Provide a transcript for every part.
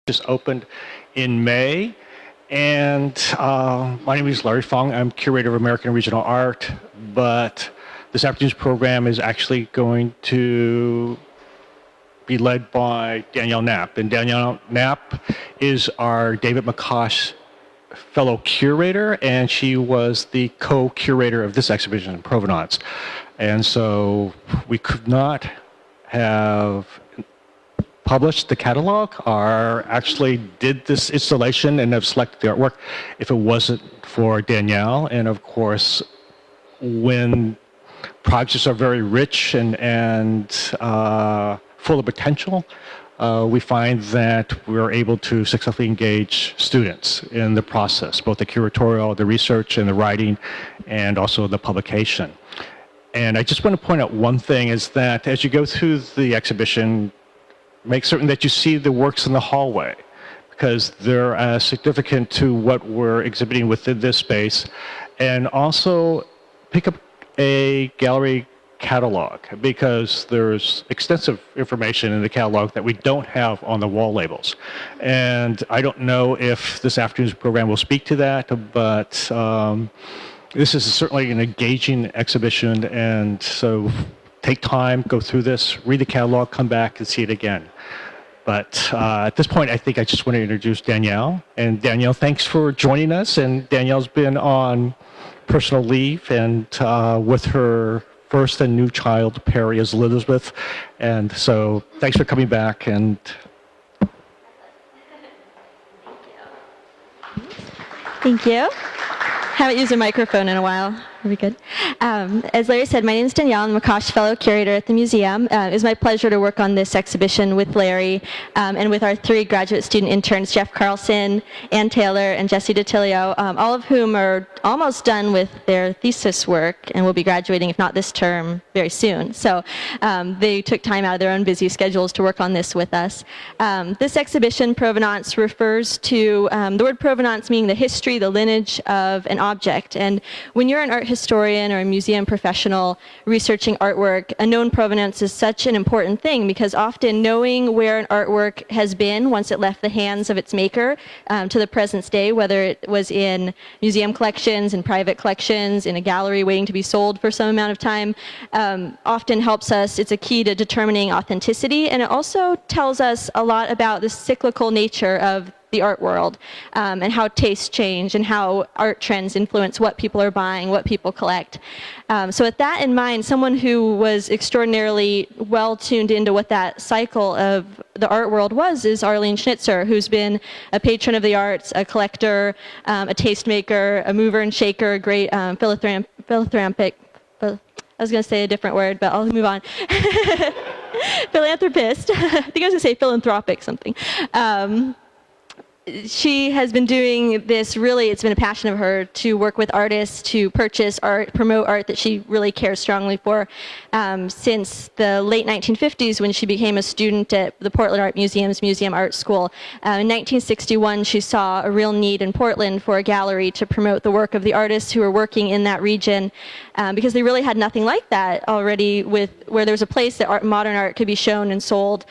just opened in May. And my name is Lawrence Fong. I'm curator of American Regional Art, but this afternoon's program is actually going to be led by Danielle Knapp. And Danielle Knapp is our David McCosh Fellow Curator, and she was the co-curator of this exhibition in Provenance. And so we could not have published the catalog or actually did this installation and have selected the artwork if it wasn't for Danielle. And of course, when projects are very rich and full of potential, we find that we're able to successfully engage students in the process, both the curatorial, the research, and the writing, and also the publication. And I just want to point out one thing is that as you go through the exhibition, make certain that you see the works in the hallway, because they're significant to what we're exhibiting within this space. And also pick up a gallery catalog, because there's extensive information in the catalog that we don't have on the wall labels. And I don't know if this afternoon's program will speak to that, but this is certainly an engaging exhibition. And so take time, go through this, read the catalog, come back and see it again. But at this point, I think I just want to introduce Danielle. And Danielle, thanks for joining us. And Danielle's been on personal leave and with her first and new child, Perry, is Elizabeth. And so thanks for coming back. And thank you. Haven't used a microphone in a while. Are we good? As Larry said, my name is Danielle. I'm the McCosh Fellow Curator at the museum. It was my pleasure to work on this exhibition with Larry and with our three graduate student interns, Jeff Carlson, Ann Taylor, and Jessi DiTillo, all of whom are almost done with their thesis work and will be graduating, if not this term, very soon. So they took time out of their own busy schedules to work on this with us. This exhibition, Provenance, refers to the word provenance meaning the history, the lineage of an object. And when you're an art historian or a museum professional researching artwork, a known provenance is such an important thing, because often knowing where an artwork has been once it left the hands of its maker to the present day, whether it was in museum collections, in private collections, in a gallery waiting to be sold for some amount of time, often helps us. It's a key to determining authenticity, and it also tells us a lot about the cyclical nature of the art world and how tastes change and how art trends influence what people are buying, what people collect. So with that in mind, someone who was extraordinarily well tuned into what that cycle of the art world was is Arlene Schnitzer, who's been a patron of the arts, a collector, a tastemaker, a mover and shaker, a great philanthropic, I was going to say a different word, but I'll move on. Philanthropist. I think I was going to say philanthropic something. She has been doing this, really, it's been a passion of her to work with artists to purchase art, promote art that she really cares strongly for since the late 1950s, when she became a student at the Portland Art Museum's Museum Art School. In 1961, she saw a real need in Portland for a gallery to promote the work of the artists who were working in that region, because they really had nothing like that already, where there was a place that modern art could be shown and sold.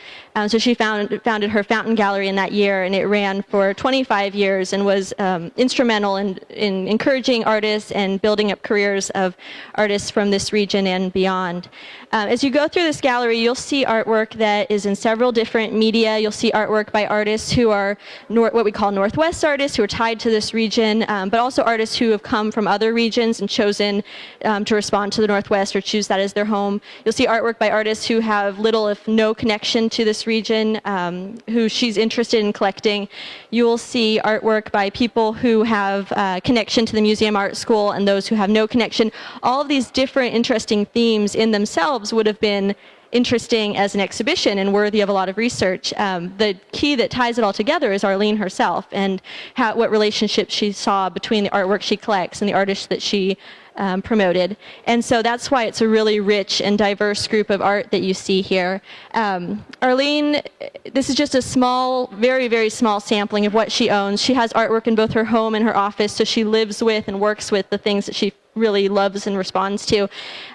So she founded her Fountain Gallery in that year, and it ran for 25 years and was instrumental in encouraging artists and building up careers of artists from this region and beyond. As you go through this gallery, you'll see artwork that is in several different media. You'll see artwork by artists who are what we call Northwest artists, who are tied to this region, but also artists who have come from other regions and chosen to respond to the Northwest or choose that as their home. You'll see artwork by artists who have little, if no, connection to this region, who she's interested in collecting. You will see artwork by people who have connection to the Museum Art School and those who have no connection. All of these different interesting themes in themselves would have been interesting as an exhibition and worthy of a lot of research. The key that ties it all together is Arlene herself and what relationship she saw between the artwork she collects and the artists that she promoted. And so that's why it's a really rich and diverse group of art that you see here. Arlene, this is just a small, very, very small sampling of what she owns. She has artwork in both her home and her office, so she lives with and works with the things that she really loves and responds to.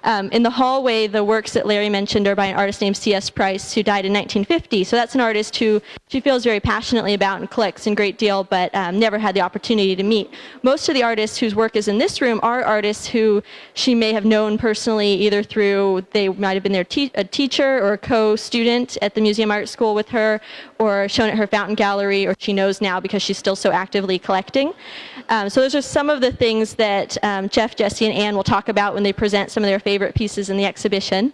In the hallway, the works that Larry mentioned are by an artist named C.S. Price, who died in 1950. So that's an artist who she feels very passionately about and collects a great deal, but never had the opportunity to meet. Most of the artists whose work is in this room are artists who she may have known personally, either through, they might have been a teacher or a co-student at the Museum Art School with her, or shown at her fountain gallery, or she knows now because she's still so actively collecting. So those are some of the things that Jeff, Jessi, and Anne will talk about when they present some of their favorite pieces in the exhibition.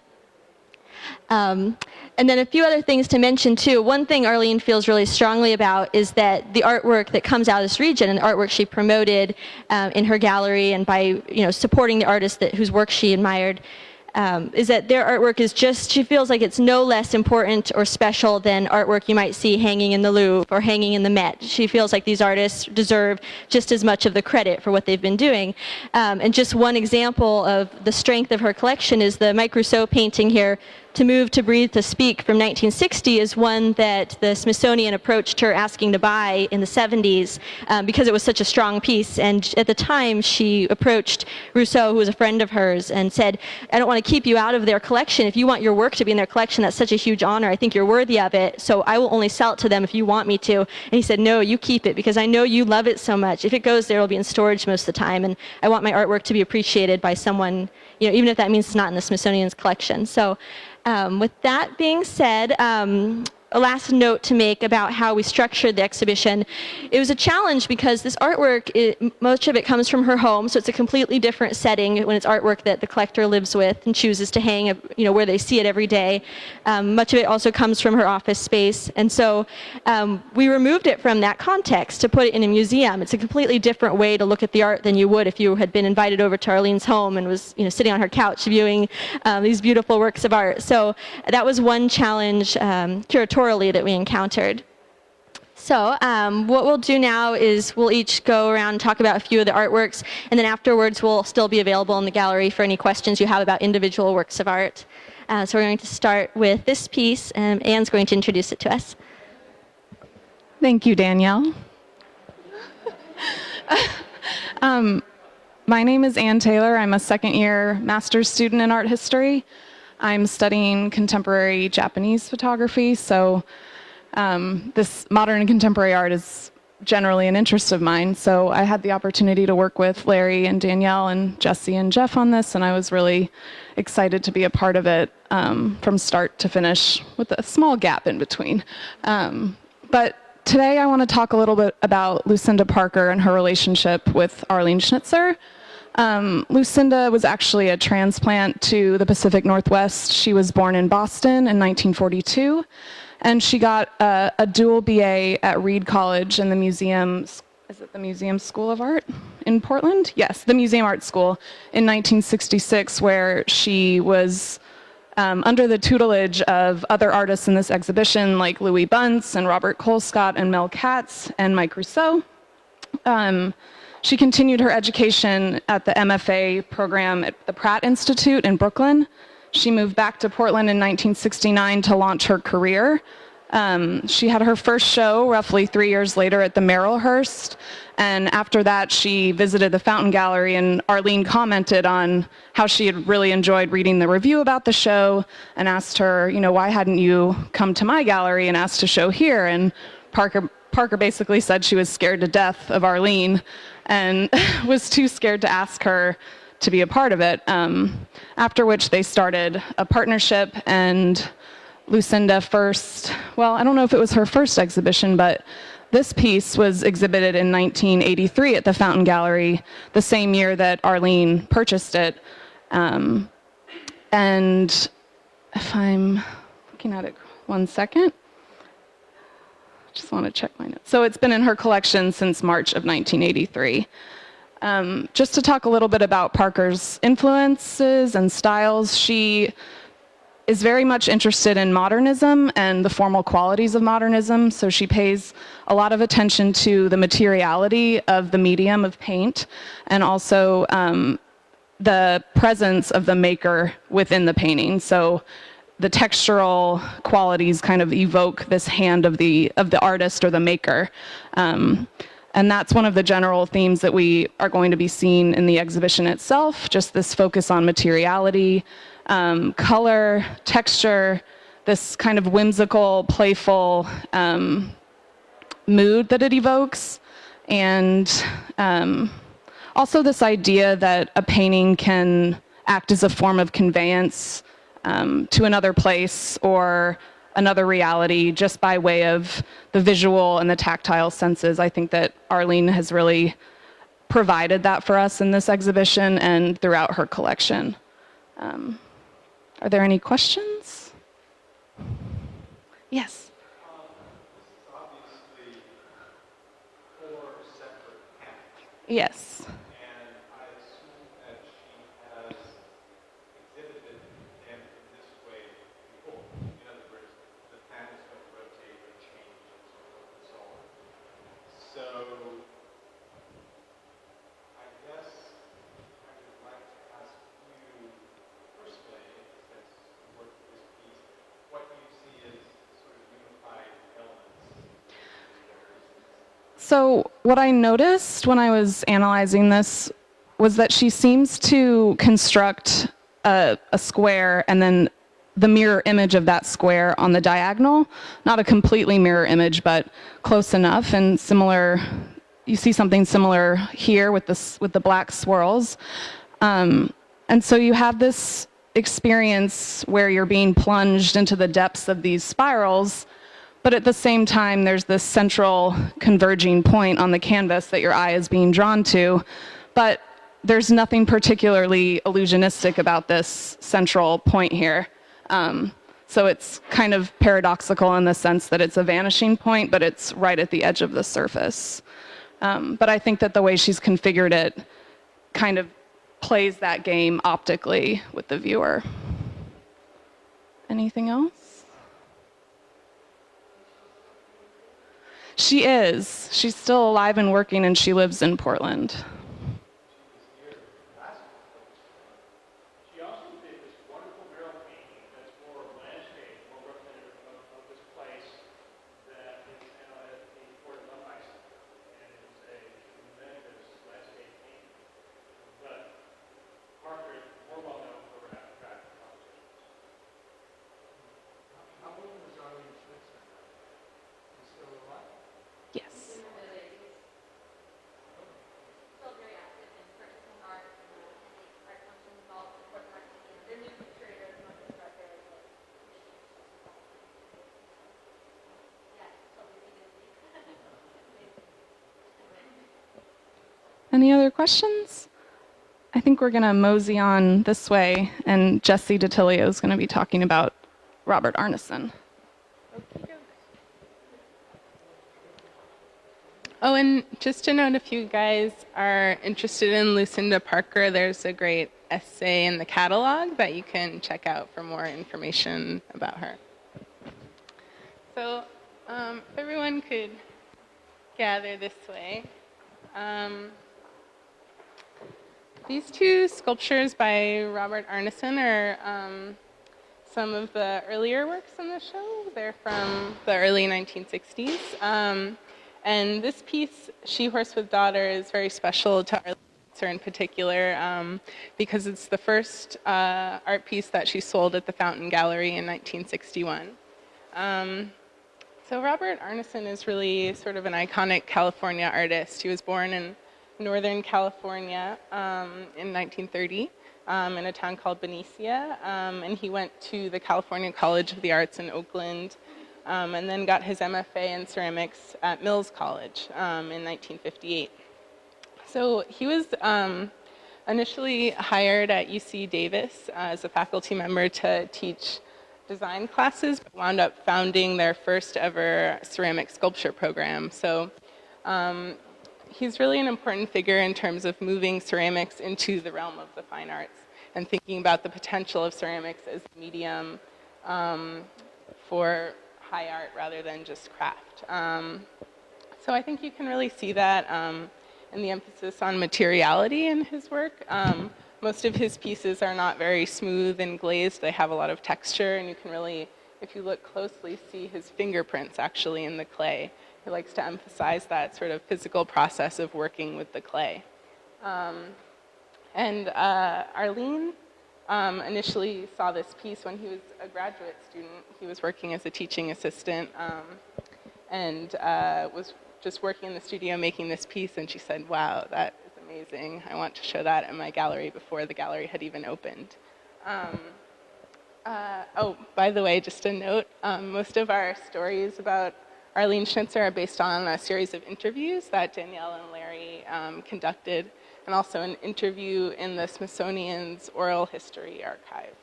And then a few other things to mention too. One thing Arlene feels really strongly about is that the artwork that comes out of this region, and the artwork she promoted in her gallery and by supporting the artists whose work she admired, is that their artwork is just, she feels like it's no less important or special than artwork you might see hanging in the Louvre or hanging in the Met. She feels like these artists deserve just as much of the credit for what they've been doing. And just one example of the strength of her collection is the Mike Rousseau painting here, To Move, to Breathe, to Speak, from 1960, is one that the Smithsonian approached her asking to buy in the 70s because it was such a strong piece. And at the time, she approached Rousseau, who was a friend of hers, and said, I don't want to keep you out of their collection. If you want your work to be in their collection, that's such a huge honor. I think you're worthy of it. So I will only sell it to them if you want me to. And he said, no, you keep it because I know you love it so much. If it goes there, it'll be in storage most of the time. And I want my artwork to be appreciated by someone, even if that means it's not in the Smithsonian's collection. So with that being said, a last note to make about how we structured the exhibition. It was a challenge because this artwork, much of it comes from her home, so it's a completely different setting when it's artwork that the collector lives with and chooses to hang, where they see it every day. Much of it also comes from her office space, and so we removed it from that context to put it in a museum. It's a completely different way to look at the art than you would if you had been invited over to Arlene's home and was sitting on her couch viewing these beautiful works of art. So that was one challenge curatorially that we encountered. So what we'll do now is we'll each go around and talk about a few of the artworks, and then afterwards we'll still be available in the gallery for any questions you have about individual works of art. So we're going to start with this piece, and Anne's going to introduce it to us. Thank you, Danielle. My name is Ann Taylor. I'm a second-year master's student in art history. I'm studying contemporary Japanese photography, so this modern and contemporary art is generally an interest of mine. So I had the opportunity to work with Larry and Danielle and Jessi and Jeff on this, and I was really excited to be a part of it from start to finish with a small gap in between. But today I want to talk a little bit about Lucinda Parker and her relationship with Arlene Schnitzer. Lucinda was actually a transplant to the Pacific Northwest. She was born in Boston in 1942, and she got a dual BA at Reed College in the Museum, is it the Museum School of Art in Portland? Yes, the Museum Art School in 1966, where she was under the tutelage of other artists in this exhibition like Louis Bunce and Robert Colescott and Mel Katz and Mike Rousseau. She continued her education at the MFA program at the Pratt Institute in Brooklyn. She moved back to Portland in 1969 to launch her career. She had her first show roughly 3 years later at the Merrillhurst, and after that she visited the Fountain Gallery, and Arlene commented on how she had really enjoyed reading the review about the show and asked her, why hadn't you come to my gallery and asked to show here? And Parker basically said she was scared to death of Arlene and was too scared to ask her to be a part of it. After which they started a partnership, and Lucinda I don't know if it was her first exhibition, but this piece was exhibited in 1983 at the Fountain Gallery, the same year that Arlene purchased it. And if I'm looking at it 1 second, just want to check my notes. So it's been in her collection since March of 1983. Just to talk a little bit about Parker's influences and styles, she is very much interested in modernism and the formal qualities of modernism, so she pays a lot of attention to the materiality of the medium of paint, and also the presence of the maker within the painting. So the textural qualities kind of evoke this hand of the artist or the maker. And that's one of the general themes that we are going to be seeing in the exhibition itself, just this focus on materiality, color, texture, this kind of whimsical, playful mood that it evokes, and also this idea that a painting can act as a form of conveyance to another place or another reality just by way of the visual and the tactile senses. I think that Arlene has really provided that for us in this exhibition and throughout her collection. Are there any questions? Yes. Yes. And I assume that she has exhibited them in this way before. In other words, the pan is going to rotate or change and so on. So I guess I would like to ask you personally, since you work with this piece, what you see as sort of unified elements. So what I noticed when I was analyzing this was that she seems to construct a square and then the mirror image of that square on the diagonal. Not a completely mirror image, but close enough and similar. You see something similar here with the black swirls. And so you have this experience where you're being plunged into the depths of these spirals, but at the same time, there's this central converging point on the canvas that your eye is being drawn to. But there's nothing particularly illusionistic about this central point here. So it's kind of paradoxical in the sense that it's a vanishing point, but it's right at the edge of the surface. But I think that the way she's configured it kind of plays that game optically with the viewer. Anything else? She is. She's still alive and working, and she lives in Portland. She also did this wonderful mural painting that's more landscape, more representative of this place that is now at the Port of Iceland. And it's a tremendous landscape painting. But Parker is more well known for her abstract compositions. How old is Arlene Schnitzer? Is still alive? Yes. Any other questions? I think we're going to mosey on this way, and Jessi DiTillo is going to be talking about Robert Arneson. Oh, and just to note, if you guys are interested in Lucinda Parker, there's a great essay in the catalog that you can check out for more information about her. So if everyone could gather this way. These two sculptures by Robert Arneson are some of the earlier works in the show. They're from the early 1960s. And this piece, She Horse with Daughter, is very special to Arlene Schnitzer in particular because it's the first art piece that she sold at the Fountain Gallery in 1961. So Robert Arneson is really sort of an iconic California artist. He was born in Northern California in 1930 in a town called Benicia, and he went to the California College of the Arts in Oakland, and then got his MFA in ceramics at Mills College in 1958. So he was initially hired at UC Davis as a faculty member to teach design classes, but wound up founding their first ever ceramic sculpture program. So he's really an important figure in terms of moving ceramics into the realm of the fine arts and thinking about the potential of ceramics as a medium for high art rather than just craft. So I think you can really see that in the emphasis on materiality in his work. Most of his pieces are not very smooth and glazed. They have a lot of texture, and you can really, if you look closely, see his fingerprints actually in the clay. he likes to emphasize that sort of physical process of working with the clay. Arlene initially saw this piece when he was a graduate student. He was working as a teaching assistant and was just working in the studio making this piece, and she said, wow, that is amazing. I want to show that in my gallery before the gallery had even opened. Oh, by the way, just a note, most of our stories about Arlene Schnitzer are based on a series of interviews that Danielle and Larry conducted, and also an interview in the Smithsonian's Oral History Archive.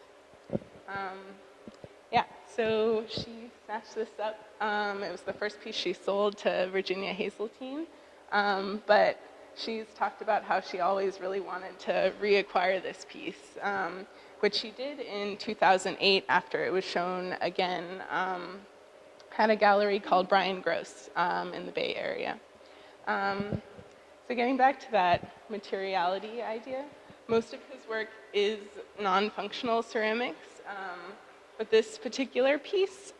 Yeah, so she snatched this up. It was the first piece she sold to Virginia Haseltine, but she's talked about how she always really wanted to reacquire this piece, which she did in 2008 after it was shown again at a gallery called Brian Gross in the Bay Area. So getting back to that materiality idea, most of his work is non-functional ceramics, but this particular piece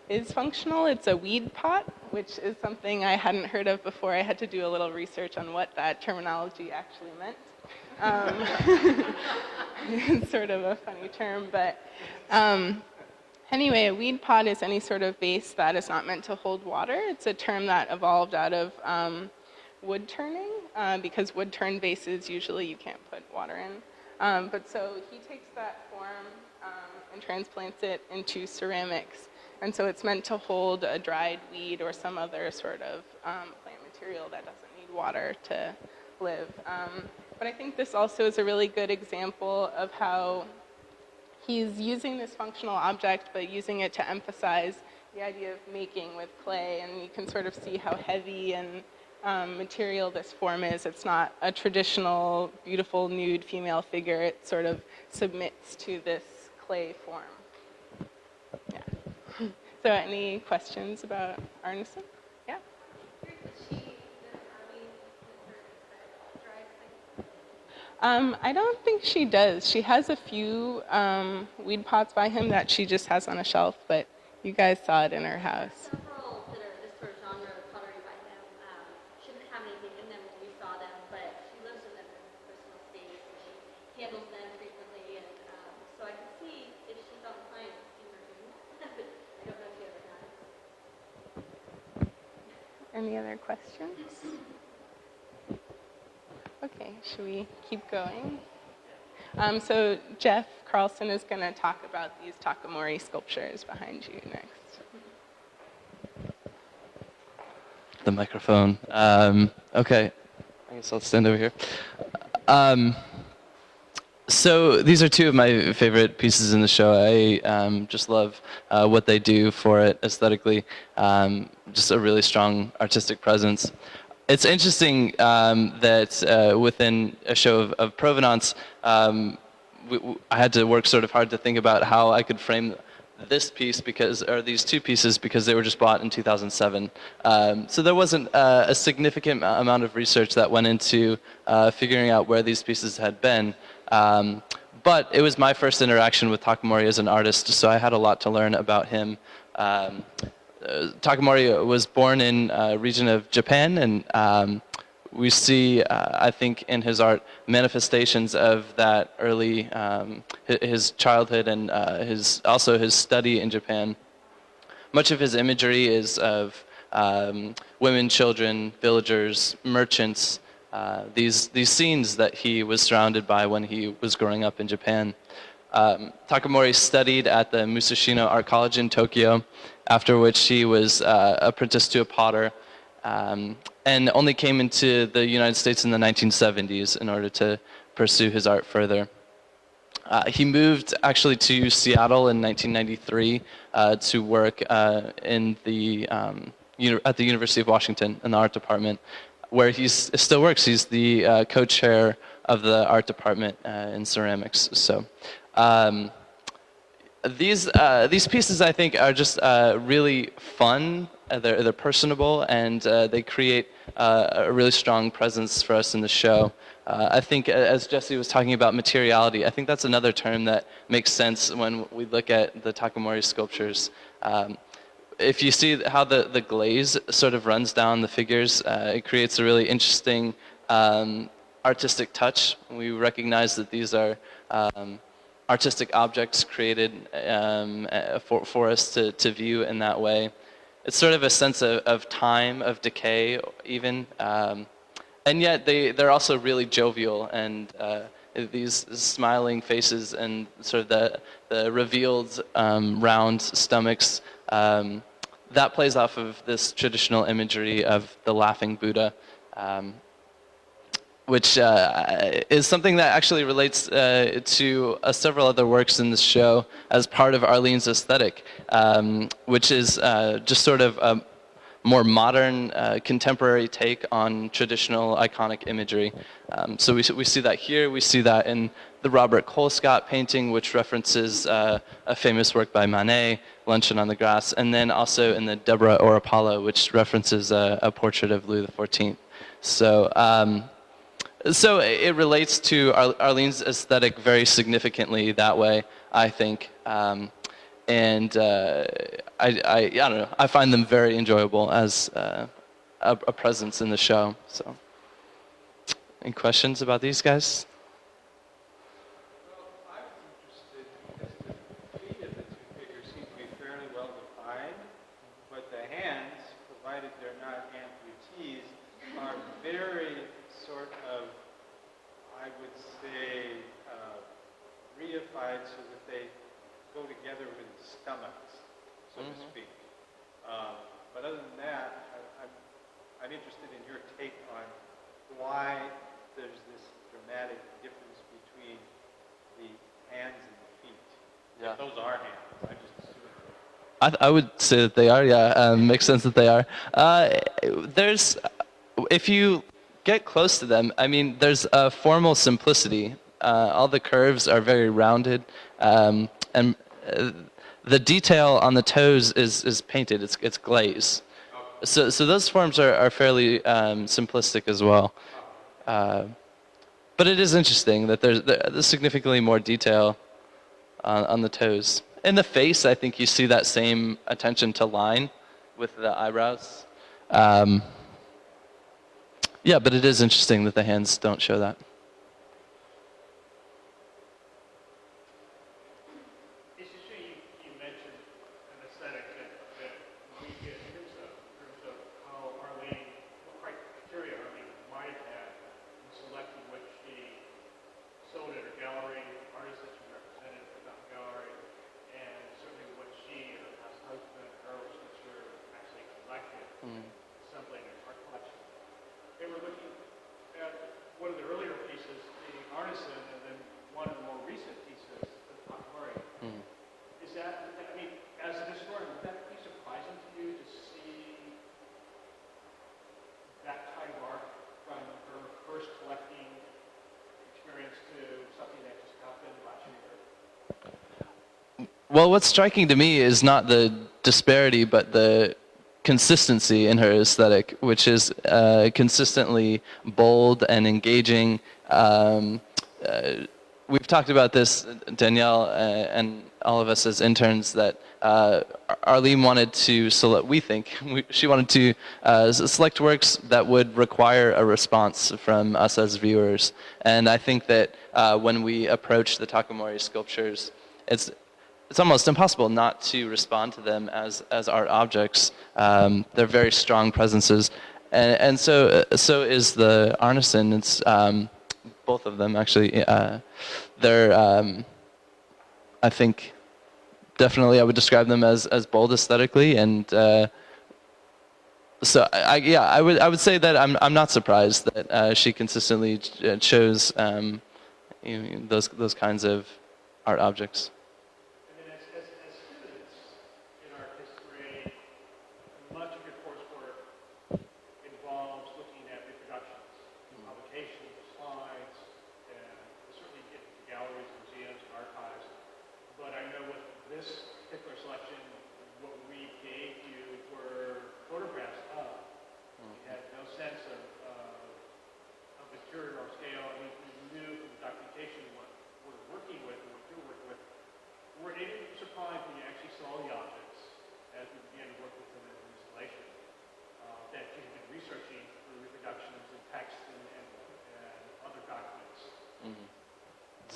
is functional. It's a weed pot, which is something I hadn't heard of before. I had to do a little research on what that terminology actually meant. It's sort of a funny term, but anyway, a weed pot is any sort of vase that is not meant to hold water. It's a term that evolved out of wood turning, because wood turn vases usually you can't put water in. But so he takes that form and transplants it into ceramics. And so it's meant to hold a dried weed or some other sort of plant material that doesn't need water to live. But I think this also is a really good example of how he's using this functional object, but using it to emphasize the idea of making with clay. And you can sort of see how heavy and material this form is. It's not a traditional, beautiful, nude female figure. It sort of submits to this clay form. Yeah. So any questions about Arneson? Yeah? I don't think she does. She has a few weed pots by him that she just has on a shelf, but you guys saw it in her house. Several that are this sort of genre of pottery by him. She doesn't have anything in them when we saw them, but she lives in them in personal space. She handles them frequently, and so I can see if she felt inclined to see her doing that, but I don't know if she ever does. Any other questions? Okay, should we keep going? So Jeff Carlson is going to talk about these Takamori sculptures behind you next. The microphone. Okay, I guess I'll stand over here. So these are two of my favorite pieces in the show. I just love what they do for it aesthetically. Just a really strong artistic presence. It's interesting that within a show of Provenance, I had to work sort of hard to think about how I could frame this piece or these two pieces because they were just bought in 2007. So there wasn't a significant amount of research that went into figuring out where these pieces had been. But it was my first interaction with Takamori as an artist, so I had a lot to learn about him. Takamori was born in a region of Japan, and we see, I think, in his art manifestations of that early, his childhood and also his study in Japan. Much of his imagery is of women, children, villagers, merchants, these scenes that he was surrounded by when he was growing up in Japan. Takamori studied at the Musashino Art College in Tokyo, after which he was apprenticed to a potter, and only came into the United States in the 1970s in order to pursue his art further. He moved actually to Seattle in 1993 to work in at the University of Washington in the art department, where he still works. He's the co-chair of the art department in ceramics. So these pieces, I think, are just really fun. They're personable, and they create a really strong presence for us in the show. I think, as Jessi was talking about materiality, I think that's another term that makes sense when we look at the Takamori sculptures. if you see how the glaze sort of runs down the figures, it creates a really interesting artistic touch. We recognize that these are artistic objects created for us to view in that way. It's sort of a sense of time, of decay even, and yet they're also really jovial, and these smiling faces and sort of the revealed round stomachs, that plays off of this traditional imagery of the laughing Buddha, which is something that actually relates to several other works in this show as part of Arlene's aesthetic, which is just sort of a more modern, contemporary take on traditional iconic imagery. So we see that here. We see that in the Robert Colescott painting, which references a famous work by Manet, Luncheon on the Grass, and then also in the Deborah Orapala, which references a portrait of Louis XIV. So it relates to Arlene's aesthetic very significantly that way, I think. And I don't know, I find them very enjoyable as a presence in the show. So, any questions about these guys? Well, I was interested because the feet of the two figures seem to be fairly well defined, but the hands, provided they're not amputees, are very sort of, I would say, reified so that they go together with stomachs, so to speak. But other than that, I'm interested in your take on why there's this dramatic difference between the hands and the feet. Yeah. If those are hands, I just assume. I would say that they are, yeah. Makes sense that they are. There's, if you get close to them, I mean, there's a formal simplicity. All the curves are very rounded, and the detail on the toes is painted. It's glaze. So those forms are fairly simplistic as well. But it is interesting that there's significantly more detail on the toes. In the face, I think you see that same attention to line with the eyebrows. Yeah, but it is interesting that the hands don't show that. You mentioned an aesthetic that we get hints of in terms of how Arlene, what criteria Arlene might have had in selecting what she sold at her gallery, artists that she represented at that gallery, and certainly what she and her husband, Harold Schnitzer, actually collected, assembling an art collection. They were looking at one of the earlier pieces, the Arneson, and then one of the more recent pieces, the Takahori. Is that, I mean, as a historian, would that be surprising to you to see that type of art from her first collecting experience to something that just happened last year? Well, what's striking to me is not the disparity, but the consistency in her aesthetic, which is consistently bold and engaging. We've talked about this, Danielle and all of us as interns, that Arlene wanted to select, we think, she wanted to select works that would require a response from us as viewers. And I think that when we approach the Takamori sculptures, it's almost impossible not to respond to them as art objects. They're very strong presences. And so is the Arneson. It's both of them, actually. They're, I think, definitely I would describe them as bold aesthetically. And so, I would say that I'm not surprised that she consistently chose those kinds of art objects.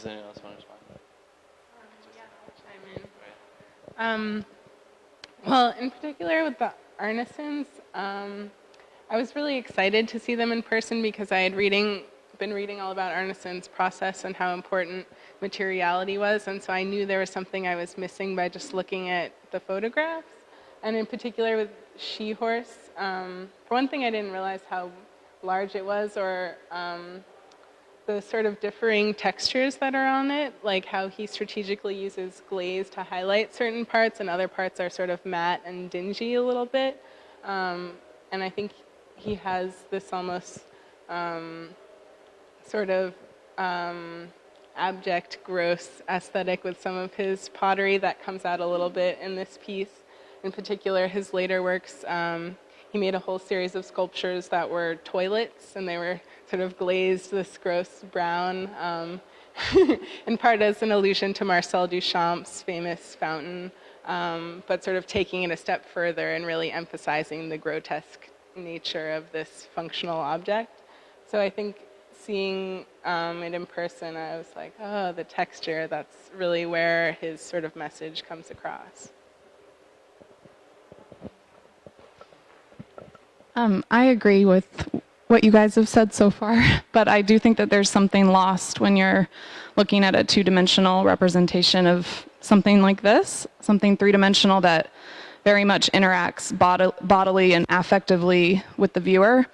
Does anyone else want to respond? Well, in particular with the Arnesons, I was really excited to see them in person because I had been reading all about Arneson's process and how important materiality was, and so I knew there was something I was missing by just looking at the photographs. And in particular with She Horse, for one thing, I didn't realize how large it was, or the sort of differing textures that are on it, like how he strategically uses glaze to highlight certain parts and other parts are sort of matte and dingy a little bit. And I think he has this almost sort of abject, gross aesthetic with some of his pottery that comes out a little bit in this piece. In particular, his later works, he made a whole series of sculptures that were toilets, and they were sort of glazed this gross brown, in part as an allusion to Marcel Duchamp's famous fountain, but sort of taking it a step further and really emphasizing the grotesque nature of this functional object. So I think seeing it in person, I was like, oh, the texture, that's really where his sort of message comes across. I agree with what you guys have said so far, but I do think that there's something lost when you're looking at a two-dimensional representation of something like this, something three-dimensional that very much interacts bodily and affectively with the viewer.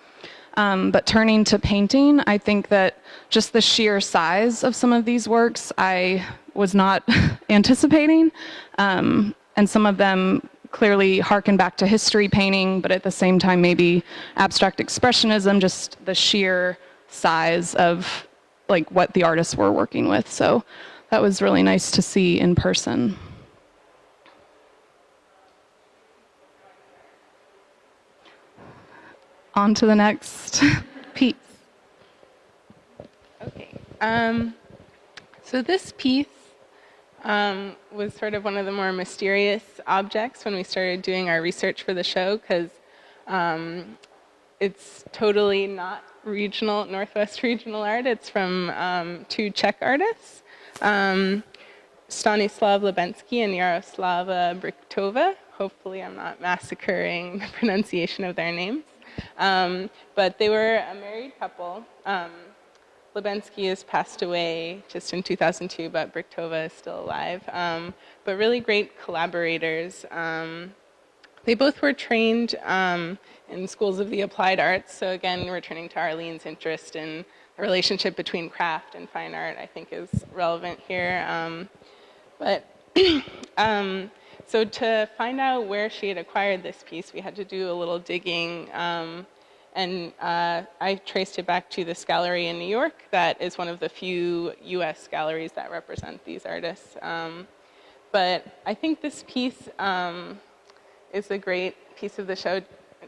But turning to painting, I think that just the sheer size of some of these works I was not anticipating, and some of them clearly harken back to history painting, but at the same time maybe abstract expressionism, just the sheer size of like what the artists were working with. So that was really nice to see in person. On to the next piece. Okay. So this piece was sort of one of the more mysterious objects when we started doing our research for the show, because it's totally not regional, Northwest regional art. It's from two Czech artists, Stanislav Lebensky and Jaroslava Brichtova. Hopefully I'm not massacring the pronunciation of their names. But they were a married couple. Lebensky has passed away just in 2002, but Brichtova is still alive. But really great collaborators. They both were trained in schools of the applied arts. So again, returning to Arlene's interest in the relationship between craft and fine art, I think is relevant here. So to find out where she had acquired this piece, we had to do a little digging. And I traced it back to this gallery in New York that is one of the few US galleries that represent these artists. But I think this piece is a great piece of the show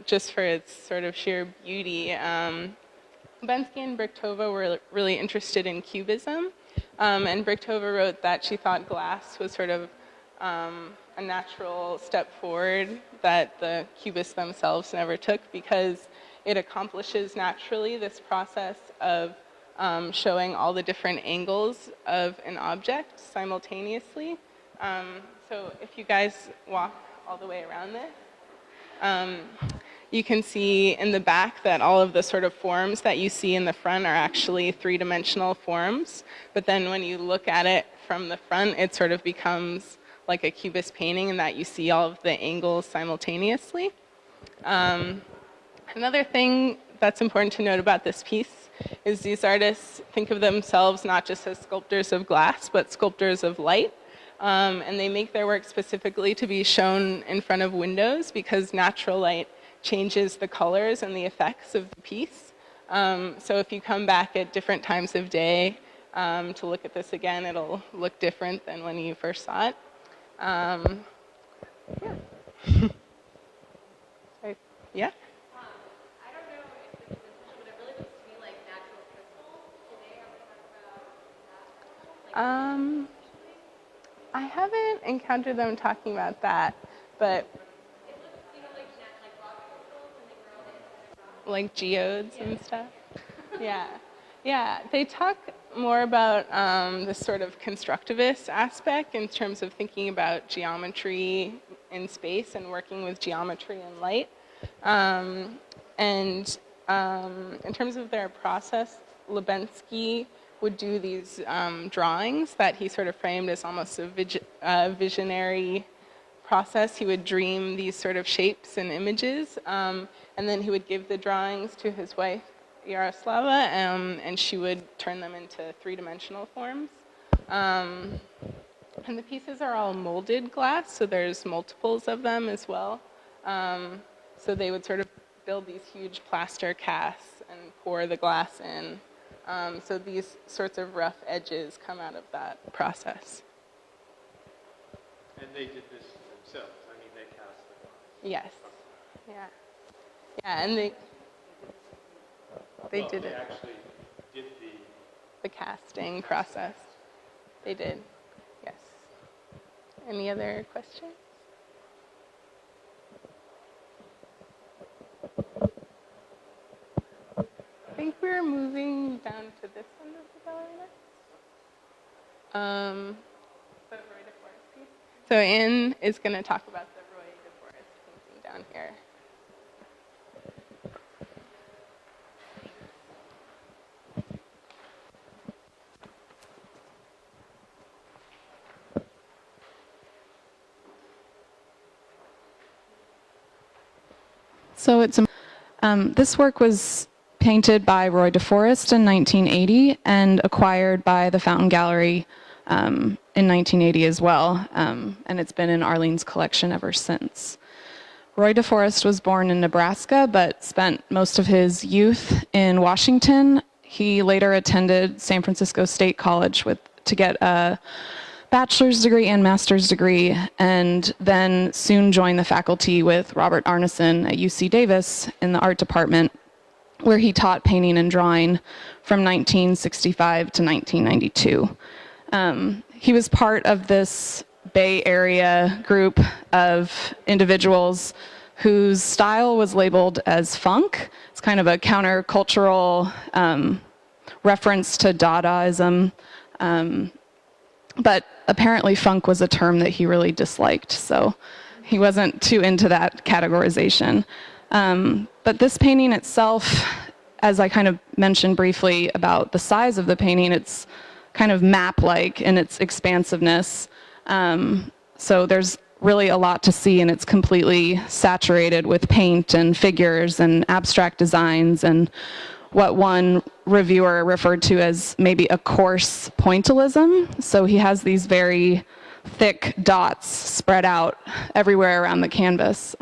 just for its sort of sheer beauty. Lebensky and Brichtova were really interested in cubism. And Brichtova wrote that she thought glass was sort of a natural step forward that the cubists themselves never took, because it accomplishes naturally this process of showing all the different angles of an object simultaneously. So if you guys walk all the way around this, you can see in the back that all of the sort of forms that you see in the front are actually three-dimensional forms. But then when you look at it from the front, it sort of becomes like a cubist painting in that you see all of the angles simultaneously. Another thing that's important to note about this piece is these artists think of themselves not just as sculptors of glass, but sculptors of light. And they make their work specifically to be shown in front of windows because natural light changes the colors and the effects of the piece. So if you come back at different times of day to look at this again, it'll look different than when you first saw it. Yeah. Sorry. Yeah? I haven't encountered them talking about that, but like geodes and stuff. Yeah, they talk more about this sort of constructivist aspect in terms of thinking about geometry in space and working with geometry and light. And in terms of their process, Lubensky would do these drawings that he sort of framed as almost a visionary process. He would dream these sort of shapes and images, and then he would give the drawings to his wife, Yaroslava, and she would turn them into three-dimensional forms. And the pieces are all molded glass, so there's multiples of them as well. So they would sort of build these huge plaster casts and pour the glass in. So these sorts of rough edges come out of that process. And they did this themselves. I mean, they cast the glass. Yes. Yeah. Yeah, and they Well, did they it. actually did The casting process. They did. Yes. Any other questions? I think we're moving down to this end of the gallery next. The Roy DeForest piece. So Anne is going to talk about the Roy DeForest painting down here. So this work was painted by Roy DeForest in 1980 and acquired by the Fountain Gallery in 1980 as well, and it's been in Arlene's collection ever since. Roy DeForest was born in Nebraska, but spent most of his youth in Washington. He later attended San Francisco State College to get a bachelor's degree and master's degree, and then soon joined the faculty with Robert Arneson at UC Davis in the art department, where he taught painting and drawing from 1965 to 1992. He was part of this Bay Area group of individuals whose style was labeled as funk. It's kind of a countercultural reference to Dadaism. But apparently funk was a term that he really disliked, so he wasn't too into that categorization. But this painting itself, as I kind of mentioned briefly about the size of the painting, it's kind of map-like in its expansiveness. So there's really a lot to see, and it's completely saturated with paint and figures and abstract designs and what one reviewer referred to as maybe a coarse pointillism. So he has these very thick dots spread out everywhere around the canvas.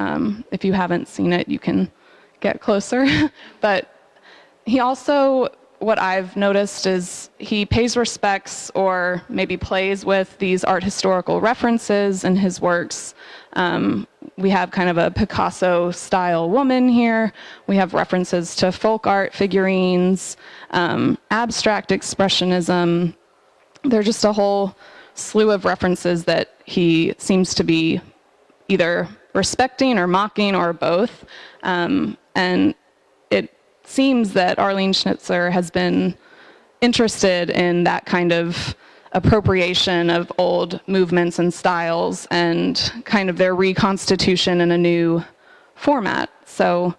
If you haven't seen it, you can get closer. But he also, what I've noticed is he pays respects or maybe plays with these art historical references in his works. We have kind of a Picasso-style woman here. We have references to folk art figurines, abstract expressionism. There's just a whole slew of references that he seems to be either respecting or mocking or both. And it seems that Arlene Schnitzer has been interested in that kind of appropriation of old movements and styles and kind of their reconstitution in a new format. So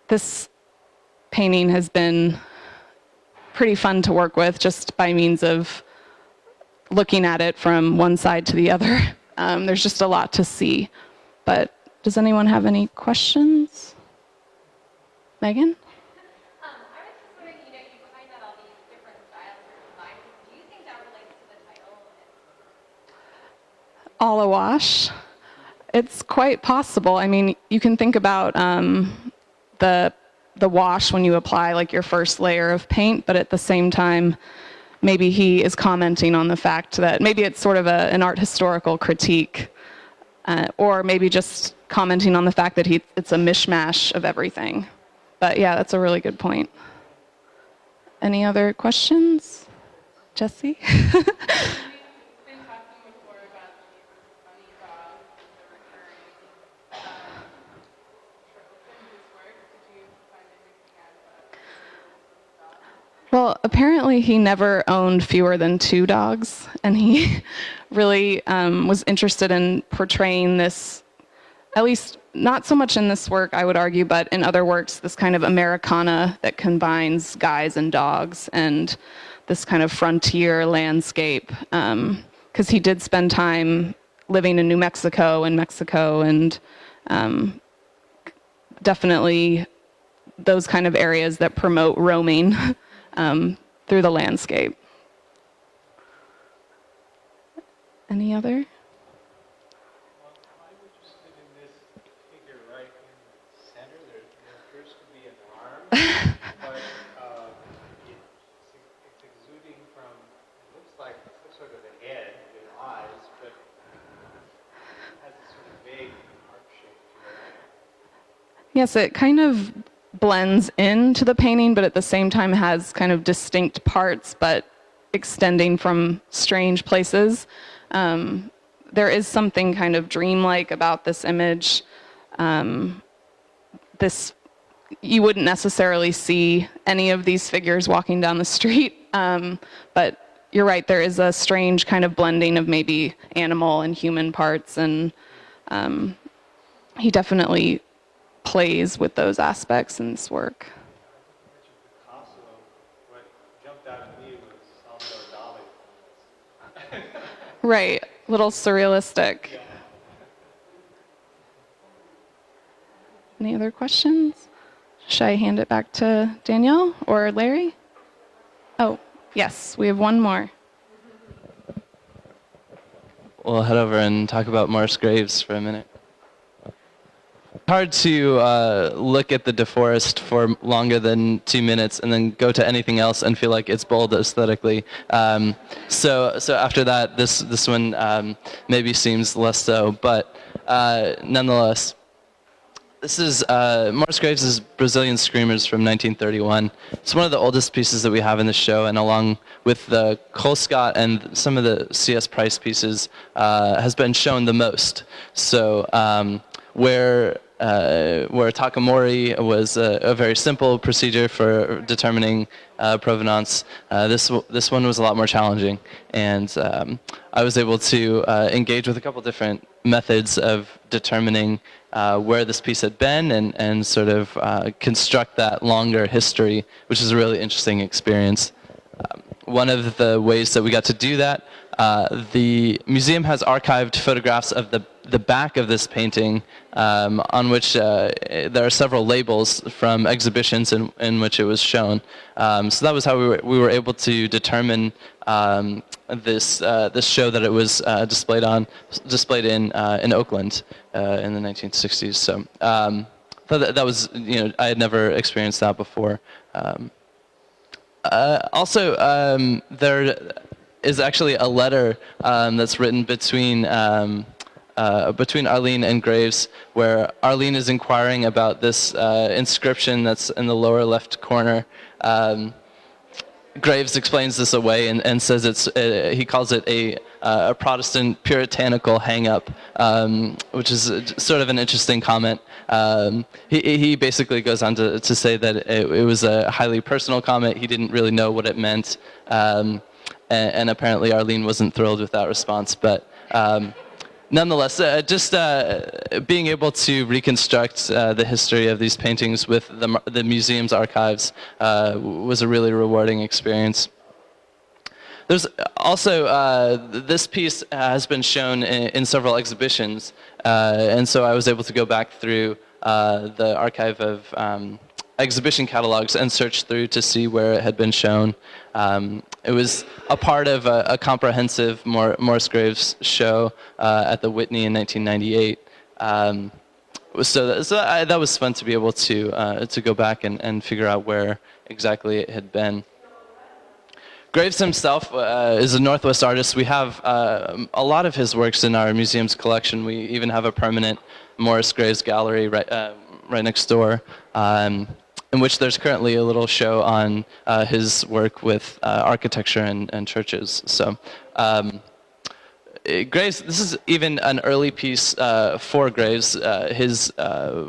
this painting has been pretty fun to work with just by means of looking at it from one side to the other. There's just a lot to see. But does anyone have any questions? Megan? I was just wondering, you find out all these different styles or designs. Do you think that relates to the title? All awash. It's quite possible. I mean, you can think about the wash when you apply like your first layer of paint, but at the same time, maybe he is commenting on the fact that maybe it's sort of an art historical critique, or maybe just commenting on the fact that it's a mishmash of everything. But yeah, that's a really good point. Any other questions? Jessi? Well, Well, apparently he never owned fewer than 2 dogs, and he really was interested in portraying this, at least not so much in this work, I would argue, but in other works, this kind of Americana that combines guys and dogs and this kind of frontier landscape, because he did spend time living in New Mexico and definitely those kind of areas that promote roaming through the landscape. Any other? I'm interested in this figure right in the center. There appears to be an arm, but it's exuding from, it looks like some sort of a head with eyes, but it has a sort of vague arc shape to it. Yes, it kind of blends into the painting, but at the same time has kind of distinct parts, but extending from strange places. There is something kind of dreamlike about this image. You wouldn't necessarily see any of these figures walking down the street, but you're right, there is a strange kind of blending of maybe animal and human parts, and he definitely plays with those aspects in this work. Picasso, what jumped out at me was Salvador Dali. Right, a little surrealistic. Yeah. Any other questions? Should I hand it back to Danielle or Larry? Oh, yes, we have one more. We'll head over and talk about Morris Graves for a minute. Hard to look at the DeForest for longer than 2 minutes and then go to anything else and feel like it's bold aesthetically. So after that, this one maybe seems less so, but nonetheless, this is Morris Graves' Brazilian Screamers from 1931. It's one of the oldest pieces that we have in the show, and along with the Colescott and some of the C.S. Price pieces, has been shown the most. So where Takamori was a very simple procedure for determining provenance, this one was a lot more challenging, and I was able to engage with a couple different methods of determining where this piece had been and sort of construct that longer history, which is a really interesting experience. One of the ways that we got to do that, the museum has archived photographs of the back of this painting, on which there are several labels from exhibitions in which it was shown. So that was how we were able to determine this show that it was displayed in Oakland in the 1960s. So that was, I had never experienced that before. Also, there is actually a letter that's written between Arlene and Graves, where Arlene is inquiring about this inscription that's in the lower left corner. Graves explains this away and says he calls it a Protestant puritanical hang-up, which is sort of an interesting comment. He basically goes on to say that it was a highly personal comment. He didn't really know what it meant, and apparently Arlene wasn't thrilled with that response. But nonetheless, just being able to reconstruct the history of these paintings with the museum's archives was a really rewarding experience. There's also, this piece has been shown in several exhibitions, and so I was able to go back through the archive of exhibition catalogs and search through to see where it had been shown. It was a part of a comprehensive Morris Graves show at the Whitney in 1998. So that was fun to be able to go back and figure out where exactly it had been. Graves himself is a Northwest artist. We have a lot of his works in our museum's collection. We even have a permanent Morris Graves gallery right next door, in which there's currently a little show on his work with architecture and churches. So Graves, this is even an early piece for Graves. His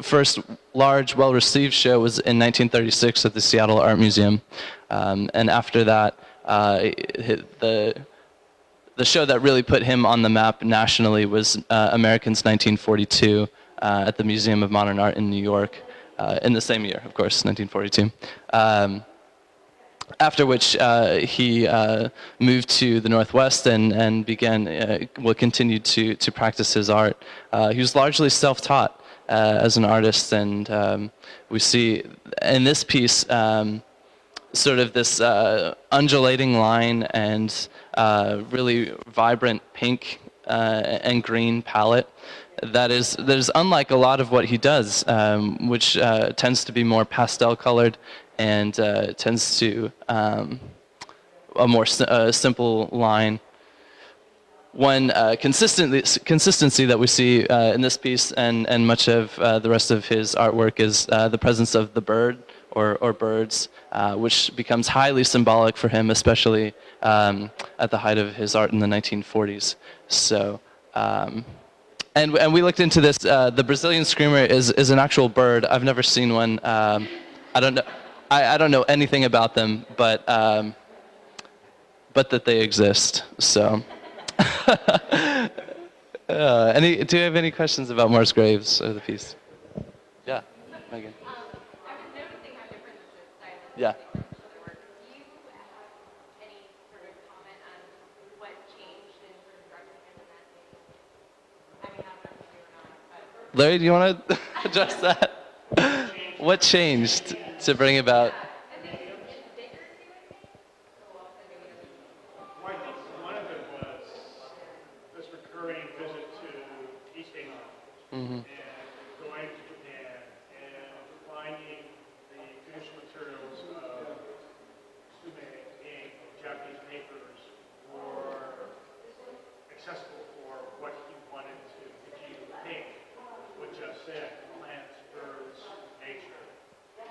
first large, well-received show was in 1936 at the Seattle Art Museum. And after that, the show that really put him on the map nationally was Americans 1942 at the Museum of Modern Art in New York, in the same year, of course, 1942. After which he moved to the Northwest and continued to practice his art. He was largely self-taught as an artist, and we see in this piece sort of this undulating line and really vibrant pink and green palette that is unlike a lot of what he does, which tends to be more pastel colored and tends to a more simple line. One consistency that we see in this piece and much of the rest of his artwork is the presence of the bird or birds, which becomes highly symbolic for him, especially at the height of his art in the 1940s. So, and we looked into this. The Brazilian screamer is an actual bird. I've never seen one. I don't know. I don't know anything about them, but that they exist. So, do you have any questions about Morris Graves or the piece? Yeah, Megan. I was noticing how different the stylistic Yeah. of the work. Do you have any sort of comment on what changed in sort of directing him in that case? I mean, I don't know if you do or not, but Larry, do you want to address that? What changed to bring about? Well, I think one of it was this recurring visit to East Asia and going to Japan and finding the traditional materials of sume ink, Japanese papers, were accessible for what he wanted to achieve. Paint, what Jeff said, plants, birds, nature. And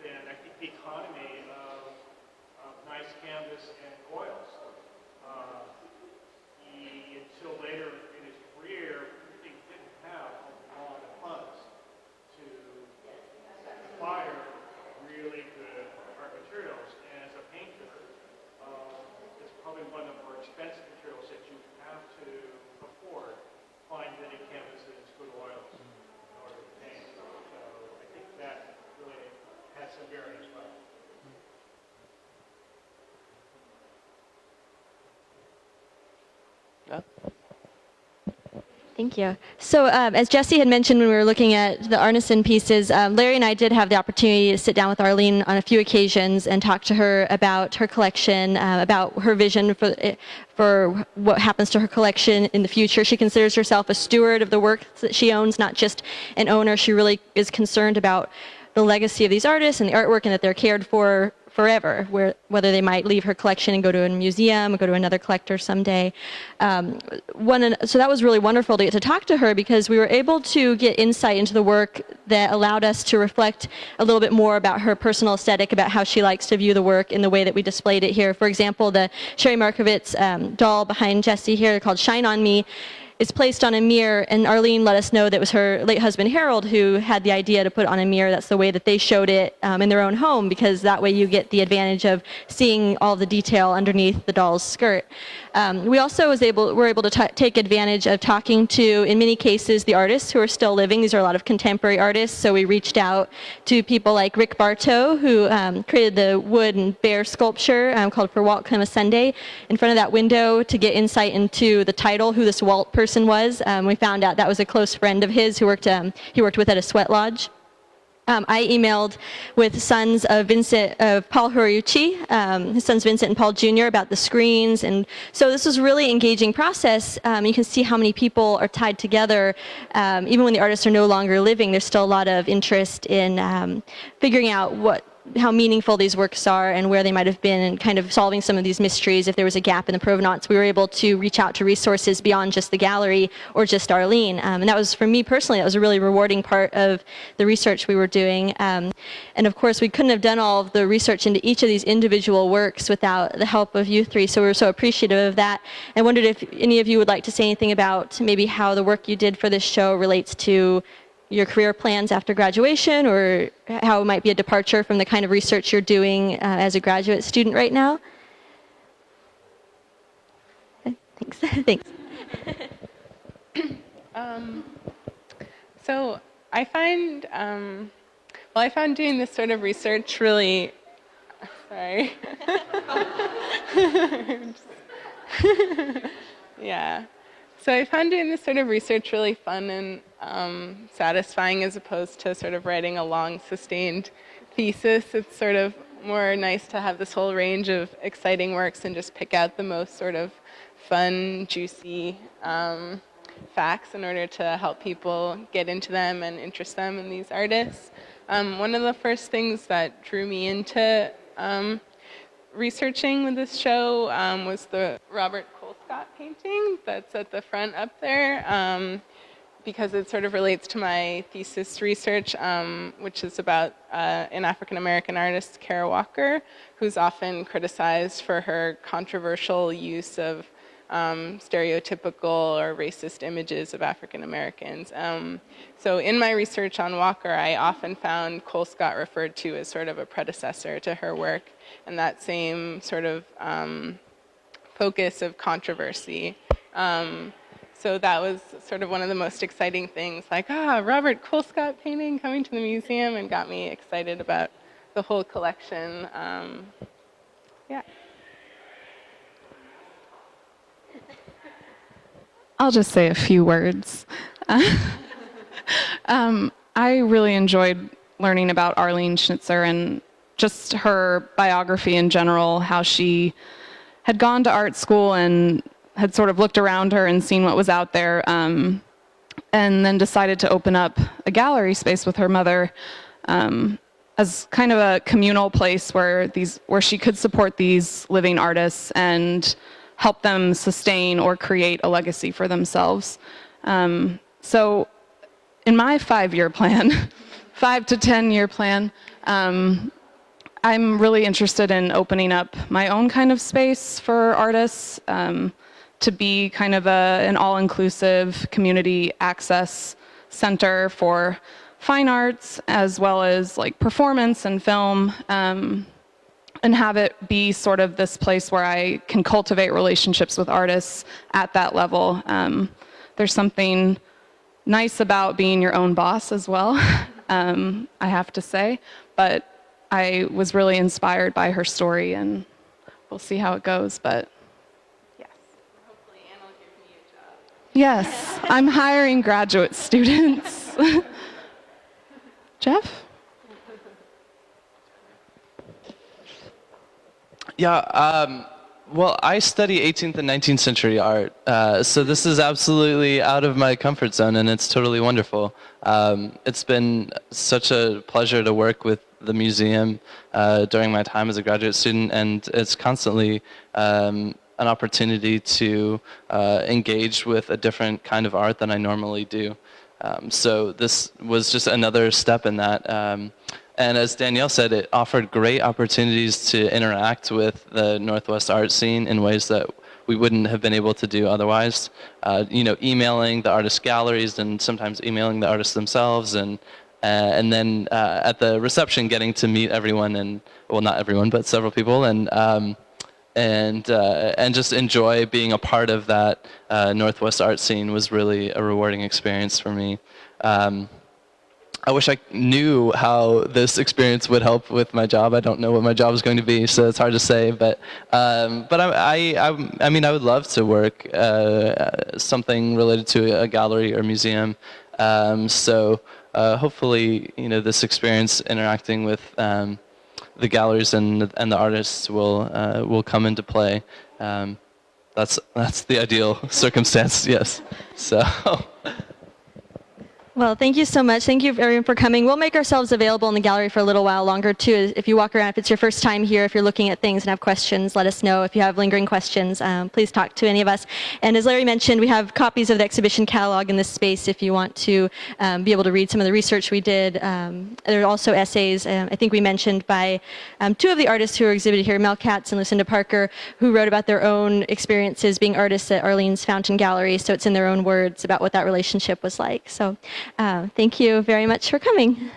then I think the economy of nice canvas and oils. He, until later in his career, really didn't have a lot of funds to acquire really good art materials. And as a painter, it's probably one of the more expensive materials that you have to afford. Fine tinted canvases, good oils in order to paint. So I think that really had some bearing as well. Yeah. Thank you. So as Jessi had mentioned when we were looking at the Arneson pieces, Larry and I did have the opportunity to sit down with Arlene on a few occasions and talk to her about her collection, about her vision for what happens to her collection in the future. She considers herself a steward of the work that she owns, not just an owner. She really is concerned about the legacy of these artists and the artwork and that they're cared for forever, whether they might leave her collection and go to a museum or go to another collector someday. So that was really wonderful to get to talk to her because we were able to get insight into the work that allowed us to reflect a little bit more about her personal aesthetic, about how she likes to view the work in the way that we displayed it here. For example, the Sherry Markovitz doll behind Jessi here called Shine On Me is placed on a mirror, and Arlene let us know that it was her late husband Harold who had the idea to put it on a mirror. That's the way that they showed it in their own home, because that way you get the advantage of seeing all the detail underneath the doll's skirt. We also were able to take advantage of talking to, in many cases, the artists who are still living. These are a lot of contemporary artists, so we reached out to people like Rick Bartow, who created the wood and bear sculpture called For Walt Come a Sunday in front of that window to get insight into the title, who this Walt person was. We found out that was a close friend of his who he worked with at a sweat lodge. I emailed with sons of Paul Horiuchi, his sons Vincent and Paul Jr., about the screens. And so this was a really engaging process. You can see how many people are tied together. Even when the artists are no longer living, there's still a lot of interest in figuring out what meaningful these works are and where they might have been, and kind of solving some of these mysteries. If there was a gap in the provenance, we were able to reach out to resources beyond just the gallery or just Arlene. And that was, for me personally, that was a really rewarding part of the research we were doing. And of course, we couldn't have done all of the research into each of these individual works without the help of you three, so we're so appreciative of that. I wondered if any of you would like to say anything about maybe how the work you did for this show relates to your career plans after graduation, or how it might be a departure from the kind of research you're doing as a graduate student right now. Thanks. Thanks. So I find, I found doing this sort of research really, sorry. Yeah. So I found doing this sort of research really fun and satisfying, as opposed to sort of writing a long, sustained thesis. It's sort of more nice to have this whole range of exciting works and just pick out the most sort of fun, juicy facts in order to help people get into them and interest them in these artists. One of the first things that drew me into researching with this show was the Robert Colescott painting that's at the front up there, because it sort of relates to my thesis research, which is about an African-American artist, Kara Walker, who's often criticized for her controversial use of stereotypical or racist images of African Americans. So in my research on Walker, I often found Colescott referred to as sort of a predecessor to her work, and that same sort of focus of controversy. So that was sort of one of the most exciting things, like, Robert Colescott painting coming to the museum, and got me excited about the whole collection. Yeah. I'll just say a few words. I really enjoyed learning about Arlene Schnitzer and just her biography in general, how she had gone to art school and had sort of looked around her and seen what was out there, and then decided to open up a gallery space with her mother as kind of a communal place where she could support these living artists and help them sustain or create a legacy for themselves. So in my 5-year plan, 5 to 10-year plan, I'm really interested in opening up my own kind of space for artists, to be kind of an all-inclusive community access center for fine arts, as well as like performance and film, and have it be sort of this place where I can cultivate relationships with artists at that level. There's something nice about being your own boss as well, I have to say, but I was really inspired by her story, and we'll see how it goes, but Yes. Hopefully Anne will give me a job. yes, I'm hiring graduate students. Jeff? Yeah, well, I study 18th and 19th century art, so this is absolutely out of my comfort zone, and it's totally wonderful. It's been such a pleasure to work with the museum during my time as a graduate student, and it's constantly an opportunity to engage with a different kind of art than I normally do. So this was just another step in that. And as Danielle said, it offered great opportunities to interact with the Northwest art scene in ways that we wouldn't have been able to do otherwise. Emailing the artist galleries and sometimes emailing the artists themselves, and then at the reception getting to meet everyone, and well, not everyone, but several people, and just enjoy being a part of that Northwest art scene was really a rewarding experience for me. I wish I knew how this experience would help with my job. I don't know what my job is going to be, so it's hard to say. But I mean, I would love to work something related to a gallery or museum. So hopefully, this experience interacting with the galleries and the artists will come into play. That's the ideal circumstance. Yes. So. Well, thank you so much. Thank you everyone for coming. We'll make ourselves available in the gallery for a little while longer too. If you walk around, if it's your first time here, if you're looking at things and have questions, let us know. If you have lingering questions, please talk to any of us. And as Larry mentioned, we have copies of the exhibition catalog in this space if you want to be able to read some of the research we did. There are also essays, I think we mentioned, by two of the artists who are exhibited here, Mel Katz and Lucinda Parker, who wrote about their own experiences being artists at Arlene's Fountain Gallery. So it's in their own words about what that relationship was like. So thank you very much for coming.